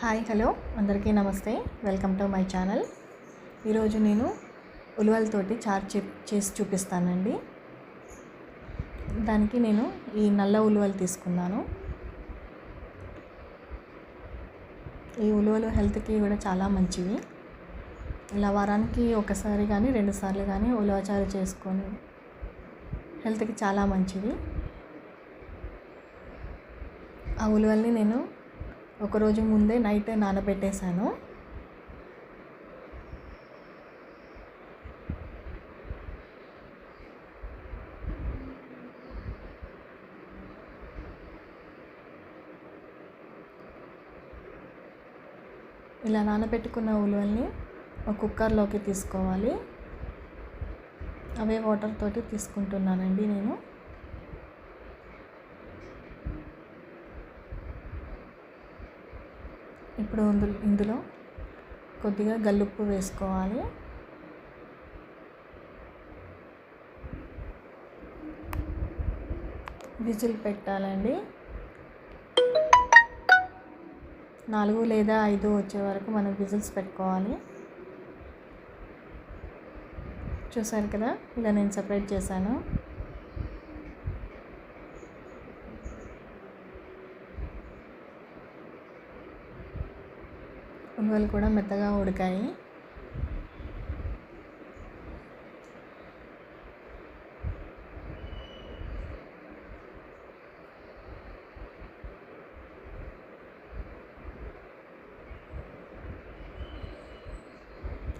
Hi hello అందరికీ నమస్తే. Welcome to my channel. ఈరోజు నేను ఉలవలతోటి చారు చేసి చూపిస్తానండి. దానికి నేను ఈ నల్ల ఉలవలు తీసుకున్నాను. ఈ ఉలవలు హెల్త్కి కూడా చాలా మంచివి. ఇలా వారానికి ఒకసారి కానీ 2 సార్లు కానీ ఉలవ చారు చేసుకొని హెల్త్కి చాలా మంచిది. ఆ ఉలవల్ని నేను ఒకరోజు ముందే నైట్ నానబెట్టేశాను. ఇలా నానబెట్టుకున్న ఉలవల్ని ఒక కుక్కర్లోకి తీసుకోవాలి. అవే వాటర్ తోటి తీసుకుంటున్నానండి నేను. ఇప్పుడు ఇందులో కొద్దిగా గల్లుప్పు వేసుకోవాలి. విజిల్ పెట్టాలండి. 4 లేదా 5 వచ్చే వరకు మనం విజిల్స్ పెట్టుకోవాలి. చూసారు కదా, ఇలా నేను సెపరేట్ చేశాను. ఉలవలు కూడా మెత్తగా ఉడికాయి.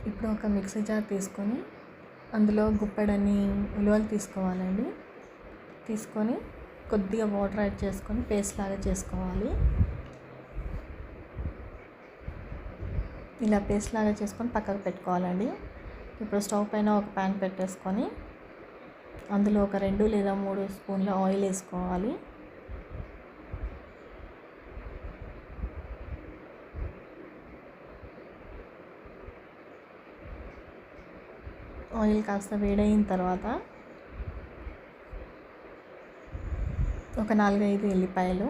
ఇప్పుడు ఒక మిక్సీ జార్ తీసుకొని అందులో గుప్పెడని ఉలవలు తీసుకోవాలండి. తీసుకొని కొద్దిగా వాటర్ యాడ్ చేసుకొని పేస్ట్ లాగా చేసుకోవాలి. ఇలా పేస్ట్ లాగా చేసుకొని పక్కకు పెట్టుకోవాలండి. ఇప్పుడు స్టవ్ పైన ఒక ప్యాన్ పెట్టేసుకొని అందులో ఒక 2 లేదా 3 స్పూన్ల ఆయిల్ వేసుకోవాలి. ఆయిల్ కాస్త వేడైన తర్వాత ఒక 4-5 ఎల్లిపాయలు,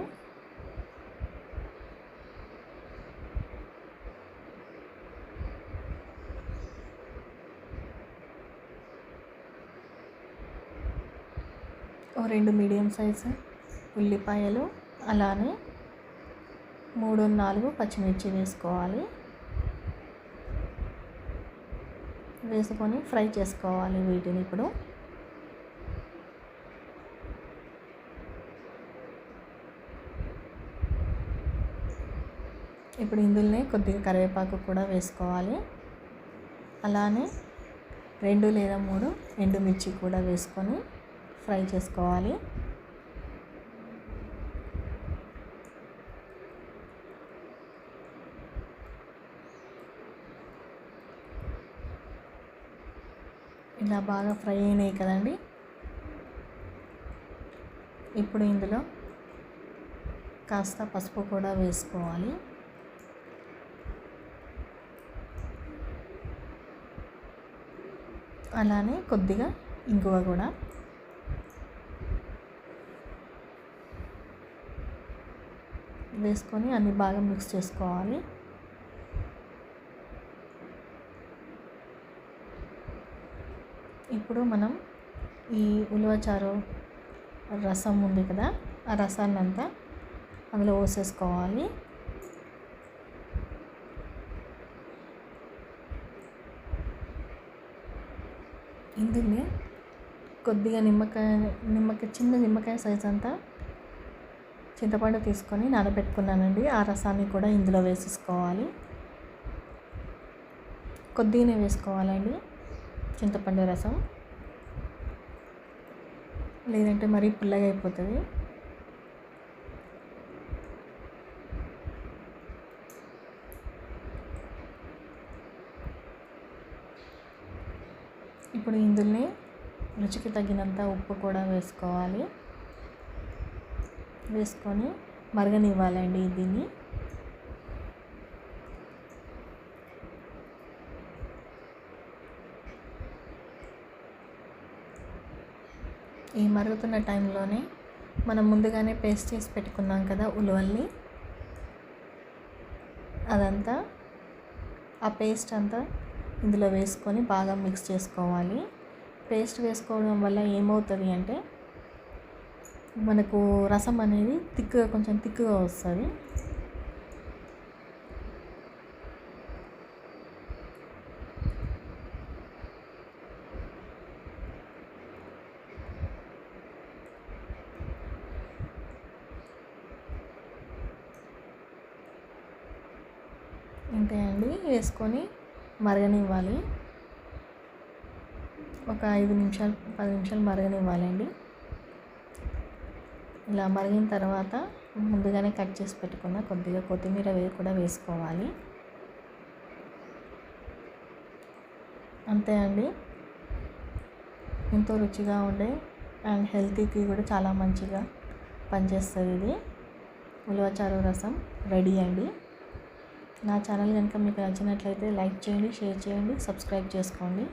ఓ 2 మీడియం సైజు ఉల్లిపాయలు, అలానే 3-4 పచ్చిమిర్చి వేసుకోవాలి. వేసుకొని ఫ్రై చేసుకోవాలి వీటిని. ఇప్పుడు ఇందులోనే కొద్దిగా కరివేపాకు కూడా వేసుకోవాలి. అలానే 2 లేదా 3 ఎండుమిర్చి కూడా వేసుకొని ఫ్రై చేసుకోవాలి. ఇలా బాగా ఫ్రై అయినాయి కదండి. ఇప్పుడు ఇందులో కాస్త పసుపు కూడా వేసుకోవాలి. అలానే కొద్దిగా ఇంగువ కూడా. వేసుకొని అన్ని బాగా మిక్స్ చేసుకోవాలి. ఇప్పుడు మనం ఈ ఉలవచారు రసం ఉంది కదా, ఆ రసాన్ని అంతా అందులో పోసేసుకోవాలి. ఇందులో కొద్దిగా చిన్న నిమ్మకాయ సైజ్ అంతా చింతపండు తీసుకొని నానబెట్టుకున్నానండి. ఆ రసాన్ని కూడా ఇందులో వేసేసుకోవాలి. కొద్దిగానే వేసుకోవాలండి చింతపండు రసం, లేదంటే మరీ పుల్లగా అయిపోతుంది. ఇప్పుడు ఇందులోనే రుచికి తగినంత ఉప్పు కూడా వేసుకోవాలి. వేసుకొని మరగనివ్వాలండి దీన్ని. ఈ మరుగుతున్న టైంలోనే మనం ముందుగానే పేస్ట్ చేసి పెట్టుకున్నాం కదా ఉలవల్ని, అదంతా ఆ పేస్ట్ అంతా ఇందులో వేసుకొని బాగా మిక్స్ చేసుకోవాలి. పేస్ట్ వేసుకోవడం వల్ల ఏమవుతుంది అంటే మనకు రసం అనేది కొంచెం థిక్గా వస్తుంది. అంతే అండి, వేసుకొని మరగనివ్వాలి. ఒక 5 నిమిషాలు 10 నిమిషాలు మరగనివ్వాలండి. ఇలా మరిగిన తర్వాత ముందుగానే కట్ చేసి పెట్టుకున్న కొద్దిగా కొత్తిమీర కూడా వేసుకోవాలి. అంతే అండి, ఎంతో రుచిగా ఉండే అండ్ హెల్తీకి కూడా చాలా మంచిగా పనిచేస్తుంది. ఇది ఉలవచారు రసం రెడీ అండి. నా ఛానల్ కనుక మీకు నచ్చినట్లయితే లైక్ చేయండి, షేర్ చేయండి, సబ్స్క్రైబ్ చేసుకోండి.